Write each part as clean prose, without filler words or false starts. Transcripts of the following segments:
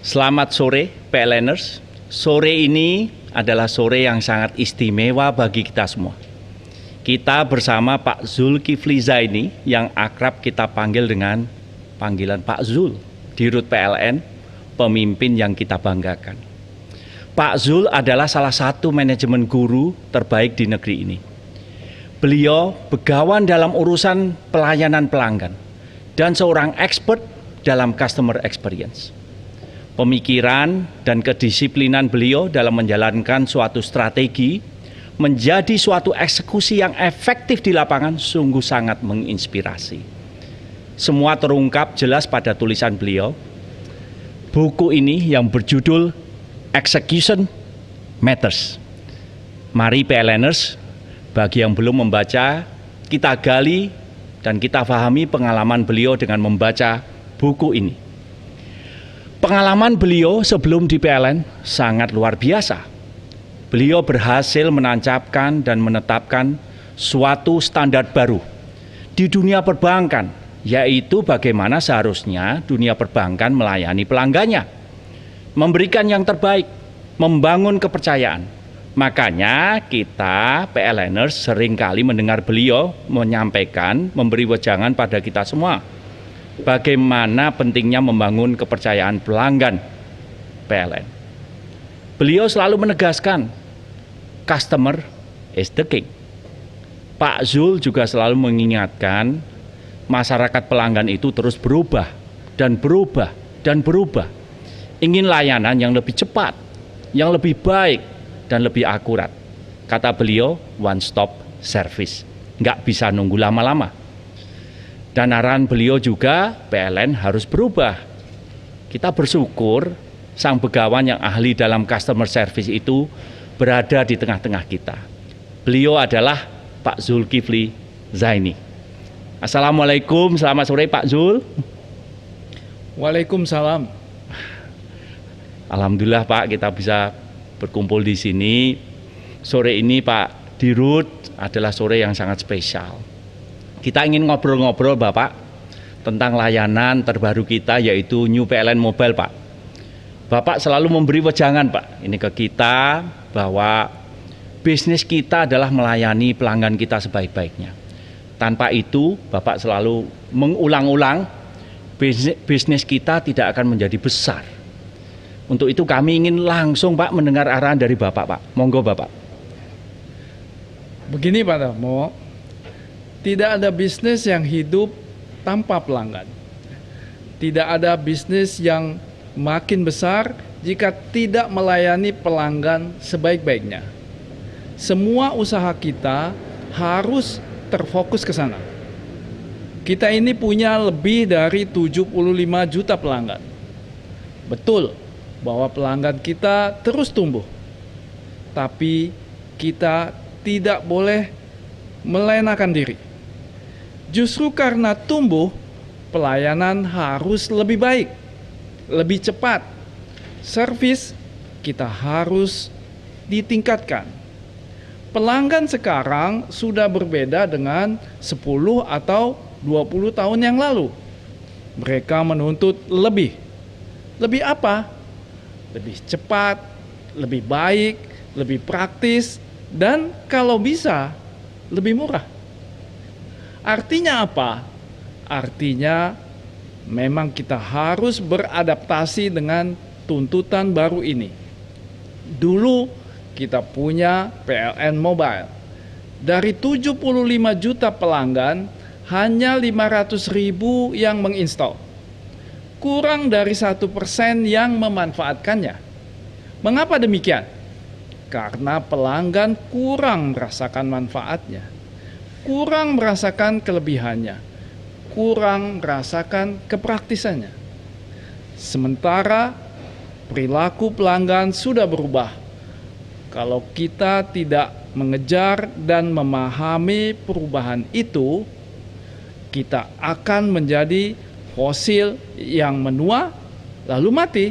Selamat sore PLNers. Sore ini adalah sore yang sangat istimewa bagi kita semua. Kita bersama Pak Zulkifli Zaini yang akrab kita panggil dengan panggilan Pak Zul di Rut PLN, pemimpin yang kita banggakan. Pak Zul adalah salah satu manajemen guru terbaik di negeri ini. Beliau begawan dalam urusan pelayanan pelanggan dan seorang expert dalam customer experience. Pemikiran dan kedisiplinan beliau dalam menjalankan suatu strategi menjadi suatu eksekusi yang efektif di lapangan sungguh sangat menginspirasi. Semua terungkap jelas pada tulisan beliau. Buku ini yang berjudul Execution Matters. Mari PLNers, bagi yang belum membaca, kita gali dan kita pahami pengalaman beliau dengan membaca buku ini. Pengalaman beliau sebelum di PLN sangat luar biasa. Beliau berhasil menancapkan dan menetapkan suatu standar baru di dunia perbankan, yaitu bagaimana seharusnya dunia perbankan melayani pelanggannya, memberikan yang terbaik, membangun kepercayaan. Makanya kita PLNers seringkali mendengar beliau menyampaikan, memberi wejangan pada kita semua bagaimana pentingnya membangun kepercayaan pelanggan PLN. Beliau selalu menegaskan, customer is the king. Pak Zul juga selalu mengingatkan, masyarakat pelanggan itu terus berubah dan berubah dan berubah. Ingin layanan yang lebih cepat, yang lebih baik, dan lebih akurat. Kata beliau, one stop service. Nggak bisa nunggu lama-lama. Dan arahan beliau juga, PLN harus berubah. Kita bersyukur sang begawan yang ahli dalam customer service itu berada di tengah-tengah kita. Beliau adalah Pak Zulkifli Zaini. Assalamualaikum, selamat sore Pak Zul. Waalaikumsalam. Alhamdulillah Pak, kita bisa berkumpul di sini. Sore ini Pak di Rut adalah sore yang sangat spesial. Kita ingin ngobrol-ngobrol Bapak tentang layanan terbaru kita, yaitu New PLN Mobile Pak. Bapak selalu memberi wejangan Pak ini ke kita bahwa bisnis kita adalah melayani pelanggan kita sebaik-baiknya. Tanpa itu Bapak selalu mengulang-ulang, bisnis kita tidak akan menjadi besar. Untuk itu kami ingin langsung Pak mendengar arahan dari Bapak Pak. Monggo Bapak. Begini Pak Darmo, tidak ada bisnis yang hidup tanpa pelanggan. Tidak ada bisnis yang makin besar jika tidak melayani pelanggan sebaik-baiknya. Semua usaha kita harus terfokus ke sana. Kita ini punya lebih dari 75 juta pelanggan. Betul bahwa pelanggan kita terus tumbuh. Tapi kita tidak boleh melenakan diri. Justru karena tumbuh, pelayanan harus lebih baik, lebih cepat. Servis kita harus ditingkatkan. Pelanggan sekarang sudah berbeda dengan 10 atau 20 tahun yang lalu. Mereka menuntut lebih. Lebih apa? Lebih cepat, lebih baik, lebih praktis, dan kalau bisa, lebih murah. Artinya apa? Artinya memang kita harus beradaptasi dengan tuntutan baru ini. Dulu kita punya PLN Mobile. Dari 75 juta pelanggan, hanya 500.000 yang menginstal. Kurang dari 1% yang memanfaatkannya. Mengapa demikian? Karena pelanggan kurang merasakan manfaatnya. Kurang merasakan kelebihannya, kurang merasakan kepraktisannya. Sementara perilaku pelanggan sudah berubah. Kalau kita tidak mengejar dan memahami perubahan itu, kita akan menjadi fosil yang menua lalu mati.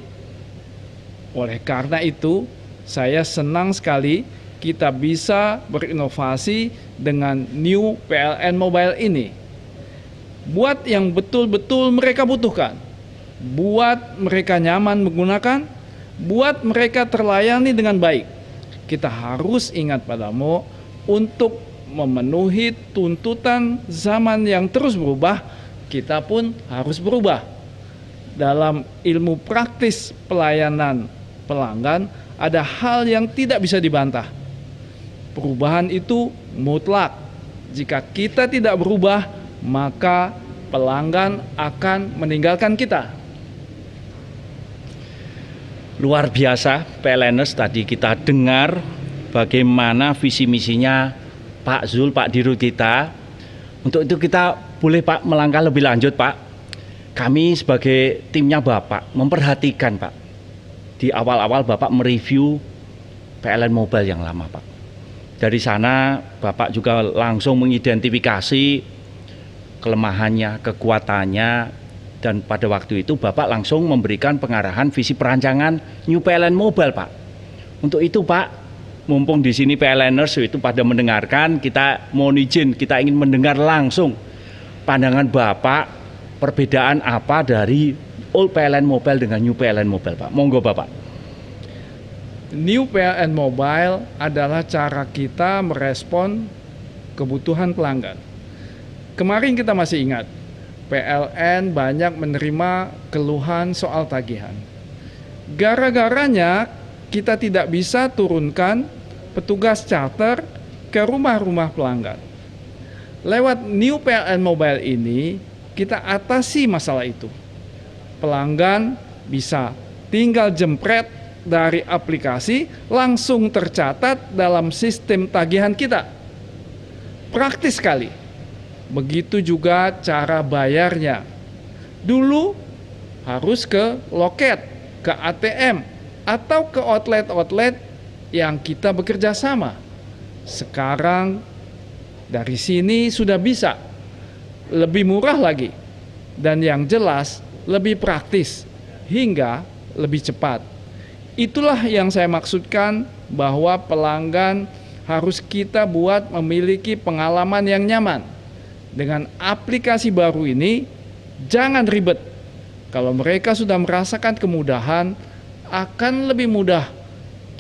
Oleh karena itu, saya senang sekali kita bisa berinovasi dengan New PLN Mobile ini. Buat yang betul-betul mereka butuhkan. buat mereka nyaman menggunakan, buat mereka terlayani dengan baik. Kita harus ingat padamu, untuk memenuhi tuntutan zaman yang terus berubah, kita pun harus berubah. Dalam ilmu praktis pelayanan pelanggan, ada hal yang tidak bisa dibantah. Perubahan itu mutlak. Jika kita tidak berubah, maka pelanggan akan meninggalkan kita. Luar biasa, PLNers, tadi kita dengar bagaimana visi misinya Pak Zul, Pak Dirut kita. Untuk itu kita boleh Pak melangkah lebih lanjut Pak. Kami sebagai timnya Bapak memperhatikan Pak, di awal-awal Bapak mereview PLN Mobile yang lama Pak. Dari sana Bapak juga langsung mengidentifikasi kelemahannya, kekuatannya, dan pada waktu itu Bapak langsung memberikan pengarahan visi perancangan New PLN Mobile Pak. Untuk itu Pak, mumpung di sini PLNers itu pada mendengarkan, kita mohon izin, kita ingin mendengar langsung pandangan Bapak, perbedaan apa dari old PLN Mobile dengan New PLN Mobile Pak. Monggo Bapak. New PLN Mobile adalah cara kita merespon kebutuhan pelanggan. Kemarin kita masih ingat, PLN banyak menerima keluhan soal tagihan. Gara-garanya kita tidak bisa turunkan petugas charter ke rumah-rumah pelanggan. Lewat New PLN Mobile ini, kita atasi masalah itu. Pelanggan bisa tinggal jempret dari aplikasi, langsung tercatat dalam sistem tagihan kita. Praktis sekali. Begitu juga cara bayarnya. Dulu harus ke loket, ke ATM, atau ke outlet-outlet yang kita bekerja sama. Sekarang dari sini sudah bisa. Lebih murah lagi, dan yang jelas lebih praktis hingga lebih cepat. Itulah yang saya maksudkan, bahwa pelanggan harus kita buat memiliki pengalaman yang nyaman. Dengan aplikasi baru ini, jangan ribet. Kalau mereka sudah merasakan kemudahan, akan lebih mudah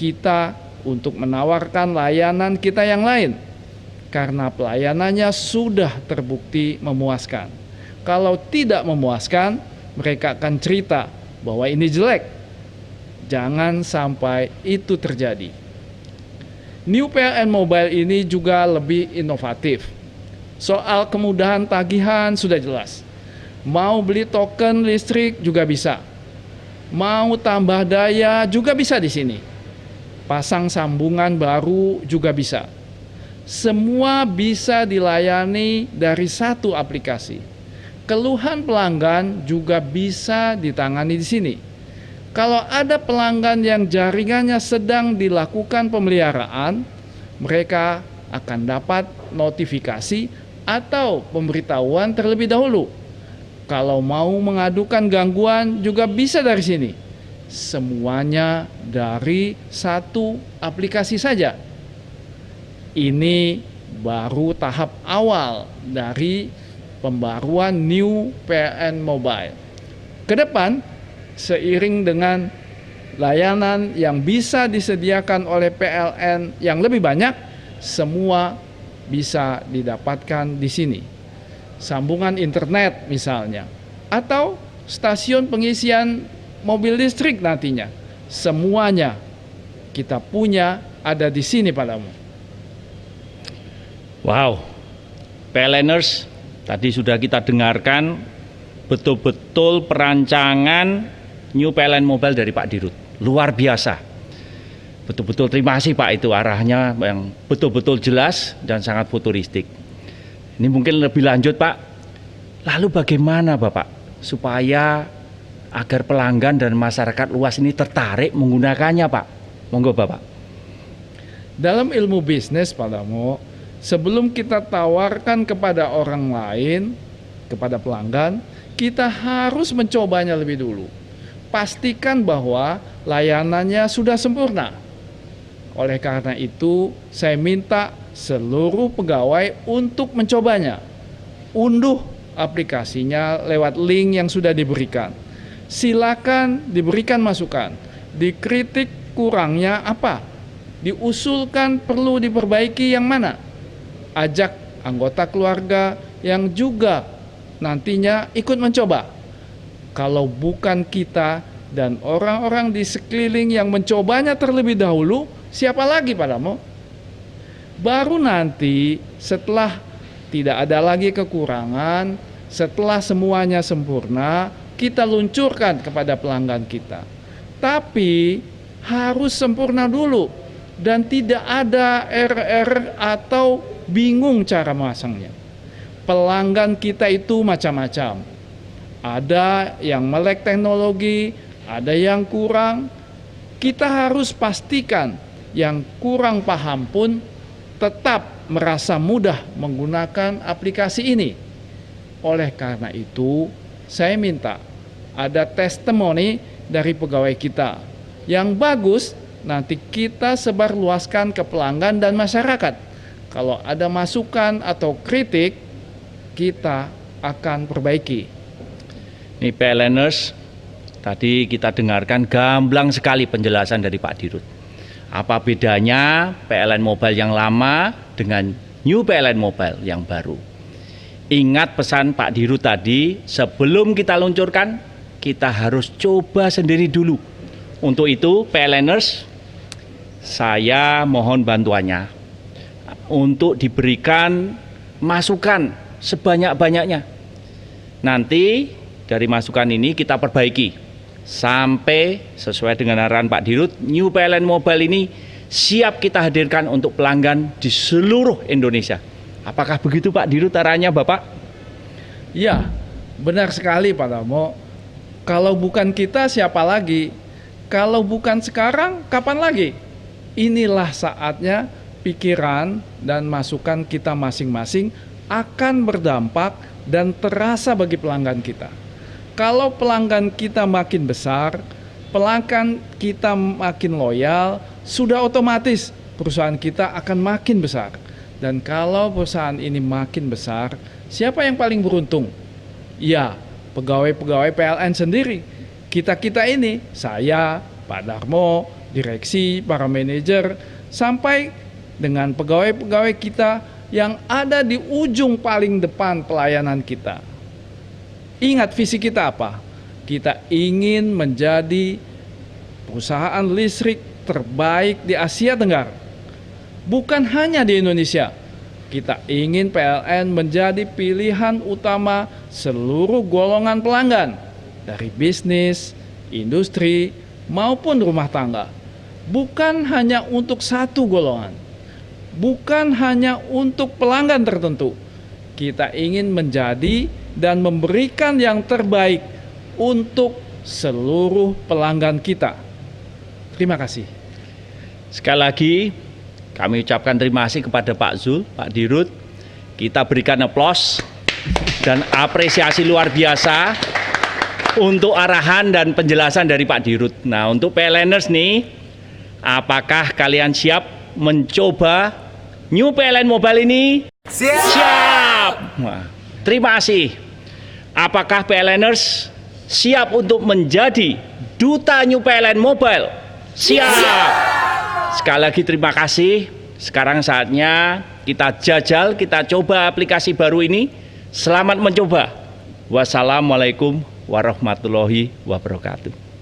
kita untuk menawarkan layanan kita yang lain. Karena pelayanannya sudah terbukti memuaskan. Kalau tidak memuaskan, mereka akan cerita bahwa ini jelek. Jangan sampai itu terjadi. New PLN Mobile ini juga lebih inovatif. Soal kemudahan tagihan sudah jelas. Mau beli token listrik juga bisa. Mau tambah daya juga bisa di sini. Pasang sambungan baru juga bisa. Semua bisa dilayani dari satu aplikasi. Keluhan pelanggan juga bisa ditangani di sini. Kalau ada pelanggan yang jaringannya sedang dilakukan pemeliharaan, mereka akan dapat notifikasi atau pemberitahuan terlebih dahulu. Kalau mau mengadukan gangguan juga bisa dari sini. Semuanya dari satu aplikasi saja. Ini baru tahap awal dari pembaruan New PLN Mobile. Kedepan, seiring dengan layanan yang bisa disediakan oleh PLN yang lebih banyak, semua bisa didapatkan di sini. Sambungan internet misalnya, atau stasiun pengisian mobil listrik nantinya. Semuanya kita punya ada di sini padamu. Wow, PLNers, tadi sudah kita dengarkan betul-betul perancangan New PLN Mobile dari Pak Dirut. Luar biasa. Betul-betul terima kasih Pak, itu arahnya yang betul-betul jelas dan sangat futuristik. Ini mungkin lebih lanjut Pak. Lalu bagaimana Bapak supaya agar pelanggan dan masyarakat luas ini tertarik menggunakannya Pak? Monggo Bapak. Dalam ilmu bisnis padamu, sebelum kita tawarkan kepada orang lain, kepada pelanggan, kita harus mencobanya lebih dulu. Pastikan bahwa layanannya sudah sempurna. Oleh karena itu, saya minta seluruh pegawai untuk mencobanya. Unduh aplikasinya lewat link yang sudah diberikan. silakan diberikan masukan, dikritik kurangnya apa, diusulkan perlu diperbaiki yang mana, ajak anggota keluarga yang juga nantinya ikut mencoba. Kalau bukan kita dan orang-orang di sekeliling yang mencobanya terlebih dahulu, siapa lagi padamu? Baru nanti setelah tidak ada lagi kekurangan, setelah semuanya sempurna, kita luncurkan kepada pelanggan kita. Tapi harus sempurna dulu dan tidak ada error atau bingung cara memasangnya. Pelanggan kita itu macam-macam. Ada yang melek teknologi, ada yang kurang. Kita harus pastikan yang kurang paham pun tetap merasa mudah menggunakan aplikasi ini. Oleh karena itu, saya minta ada testimoni dari pegawai kita. Yang bagus nanti kita sebarluaskan ke pelanggan dan masyarakat. Kalau ada masukan atau kritik, kita akan perbaiki. Nih PLNers, tadi kita dengarkan gamblang sekali penjelasan dari Pak Dirut. Apa bedanya PLN Mobile yang lama dengan New PLN Mobile yang baru? Ingat pesan Pak Dirut tadi, sebelum kita luncurkan, kita harus coba sendiri dulu. Untuk itu, PLNers, saya mohon bantuannya untuk diberikan masukan sebanyak-banyaknya. Nanti dari masukan ini kita perbaiki sampai sesuai dengan arahan Pak Dirut, New PLN Mobile ini siap kita hadirkan untuk pelanggan di seluruh Indonesia. Apakah begitu Pak Dirut arahannya Bapak? Ya, benar sekali Pak Damo. Kalau bukan kita siapa lagi? Kalau bukan sekarang, kapan lagi? Inilah saatnya pikiran dan masukan kita masing-masing akan berdampak dan terasa bagi pelanggan kita. Kalau pelanggan kita makin besar, pelanggan kita makin loyal, sudah otomatis perusahaan kita akan makin besar. Dan kalau perusahaan ini makin besar, siapa yang paling beruntung? Ya, pegawai-pegawai PLN sendiri. Kita-kita ini, saya, Pak Darmo, direksi, para manajer, sampai dengan pegawai-pegawai kita yang ada di ujung paling depan pelayanan kita. Ingat visi kita apa? Kita ingin menjadi perusahaan listrik terbaik di Asia Tenggara. Bukan hanya di Indonesia, kita ingin PLN menjadi pilihan utama seluruh golongan pelanggan, dari bisnis, industri, maupun rumah tangga. Bukan hanya untuk satu golongan, bukan hanya untuk pelanggan tertentu. Kita ingin menjadi dan memberikan yang terbaik untuk seluruh pelanggan kita. Terima kasih. Sekali lagi, kami ucapkan terima kasih kepada Pak Zul, Pak Dirut. Kita berikan aplaus dan apresiasi luar biasa untuk arahan dan penjelasan dari Pak Dirut. Nah, untuk PLNers nih, apakah kalian siap mencoba New PLN Mobile ini? Siap! Wah, terima kasih. Apakah PLNers siap untuk menjadi duta New PLN Mobile? Siap! Sekali lagi terima kasih. Sekarang saatnya kita jajal, kita coba aplikasi baru ini. Selamat mencoba. Wassalamualaikum warahmatullahi wabarakatuh.